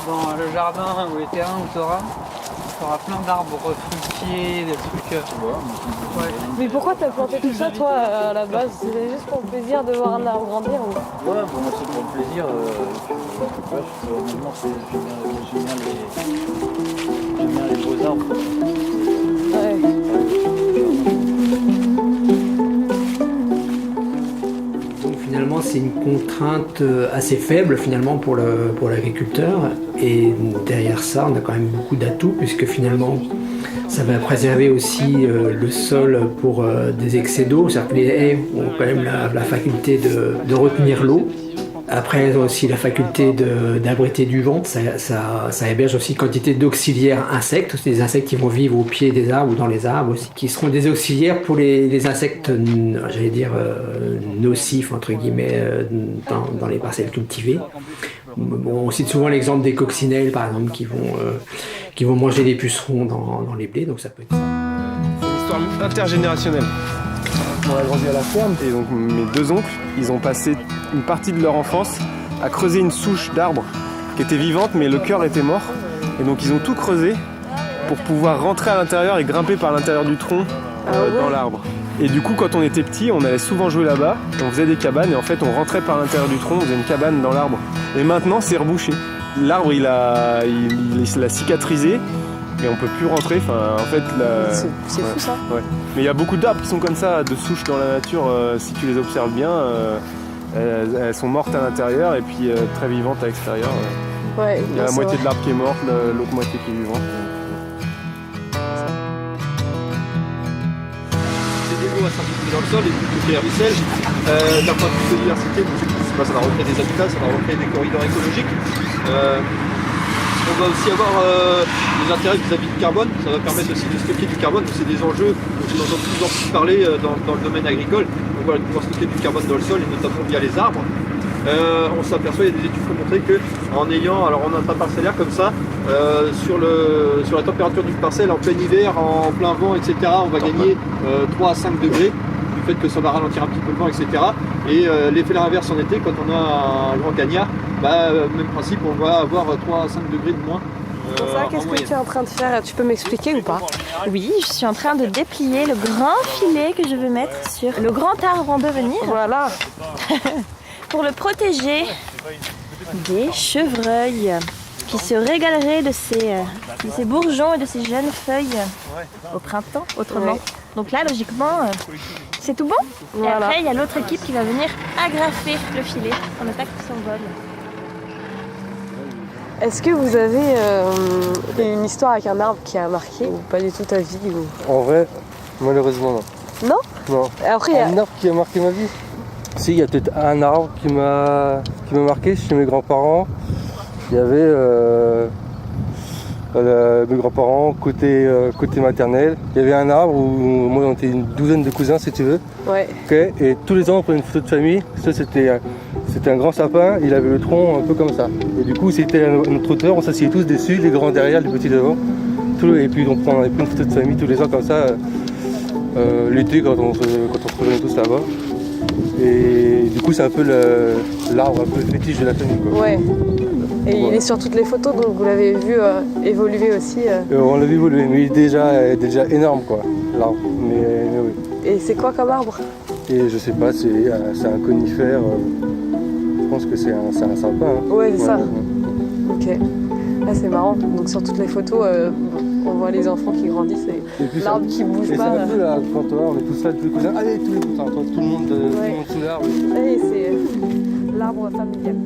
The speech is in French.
dans le jardin ou les terrains où tu auras plein d'arbres fruitiers, des trucs. Ouais. Mais pourquoi t'as planté tout ça, toi, à la base? C'était juste pour le plaisir de voir un arbre grandir ou... Ouais, pour moi c'est pour le plaisir. J'aime bien les beaux arbres. Ouais. Donc finalement c'est une contrainte assez faible finalement pour l'agriculteur, et derrière ça on a quand même beaucoup d'atouts puisque finalement ça va préserver aussi le sol pour des excès d'eau, c'est-à-dire que les haies ont quand même la faculté de retenir l'eau. Après, elles ont aussi la faculté d'abriter du vent. Ça héberge aussi quantité d'auxiliaires insectes, des insectes qui vont vivre au pied des arbres ou dans les arbres aussi, qui seront des auxiliaires pour les insectes, j'allais dire, nocifs, entre guillemets, dans les parcelles cultivées. Bon, on cite souvent l'exemple des coccinelles, par exemple, qui vont manger des pucerons dans les blés, donc ça peut être ça. C'est une histoire intergénérationnelle. On a grandi à la ferme et donc mes deux oncles, ils ont passé une partie de leur enfance à creuser une souche d'arbre qui était vivante mais le cœur était mort. Et donc ils ont tout creusé pour pouvoir rentrer à l'intérieur et grimper par l'intérieur du tronc dans l'arbre. Et du coup quand on était petit, on allait souvent jouer là-bas, on faisait des cabanes et en fait on rentrait par l'intérieur du tronc, on faisait une cabane dans l'arbre. Et maintenant c'est rebouché. L'arbre il a cicatrisé. Et on peut plus rentrer, enfin en fait C'est fou ça. Ouais. Mais il y a beaucoup d'arbres qui sont comme ça, de souches dans la nature, si tu les observes bien, elles sont mortes à l'intérieur et puis très vivantes à l'extérieur. Ouais, il y a la moitié de l'arbre qui est morte, l'autre moitié qui est vivante. C'est des lots à s'inviter dans le sol, des trucs qui ruissellent. D'un point de vue biodiversité, ça va recréer des habitats, ça va recréer des corridors écologiques. On va aussi avoir des intérêts vis-à-vis du carbone, ça va permettre aussi de stocker du carbone, c'est des enjeux dont on entend de plus en plus parler dans le domaine agricole. On va pouvoir stocker du carbone dans le sol et notamment via les arbres. On s'aperçoit, il y a des études qui ont montré qu'en ayant, alors en intraparcellaire comme ça, sur la température d'une parcelle en plein hiver, en plein vent, etc., on va gagner 3 à 5 degrés. Du fait que ça va ralentir un petit peu le vent, etc. Et l'effet inverse en été, quand on a un grand cagnard, même principe, on va avoir 3 à 5 degrés de moins. Ça, qu'est-ce que tu es en train de faire? Tu peux m'expliquer ou pas? Oui, je suis en train de déplier le grand filet que je veux mettre sur le grand arbre en devenir. Voilà. Pour le protéger des chevreuils qui se régaleraient de ces bourgeons et de ces jeunes feuilles au printemps, autrement. Ouais. Donc là, logiquement, c'est tout bon. Voilà. Et après, il y a l'autre équipe qui va venir agrafer le filet en attaque qui s'envole. Est-ce que vous avez une histoire avec un arbre qui a marqué ou pas du tout ta vie ou... En vrai, malheureusement non. Non? Non. Après, il y a... Un arbre qui a marqué ma vie? Si, il y a peut-être un arbre qui m'a marqué chez mes grands-parents. Il y avait mes grands-parents côté maternel. Il y avait un arbre où moi on était une douzaine de cousins si tu veux. Ouais. Okay, et tous les ans on prenait une photo de famille. Ça c'était un grand sapin, il avait le tronc un peu comme ça. Et du coup c'était notre hauteur, on s'asseyait tous dessus, les grands derrière, les petits devant. Et puis on prenait une photo de famille tous les ans comme ça, l'été quand on se rejoignait tous là-bas. Et du coup c'est un peu l'arbre un peu fétiche de la famille, quoi. Ouais. Et voilà. Il est sur toutes les photos, donc vous l'avez vu évoluer aussi. On l'a vu évoluer, mais il est déjà énorme, quoi, l'arbre. Mais oui. Et c'est quoi comme arbre? Et je sais pas, c'est un conifère. Je pense que c'est un sapin. Hein. Ouais, c'est ça. Ok. Là c'est marrant. Donc sur toutes les photos, on voit les enfants qui grandissent et l'arbre qui bouge et pas. C'est un peu là, quand on est tous là, tous les cousins. Allez, tous les cousins, tout le monde sous l'arbre. Ouais, c'est l'arbre familial.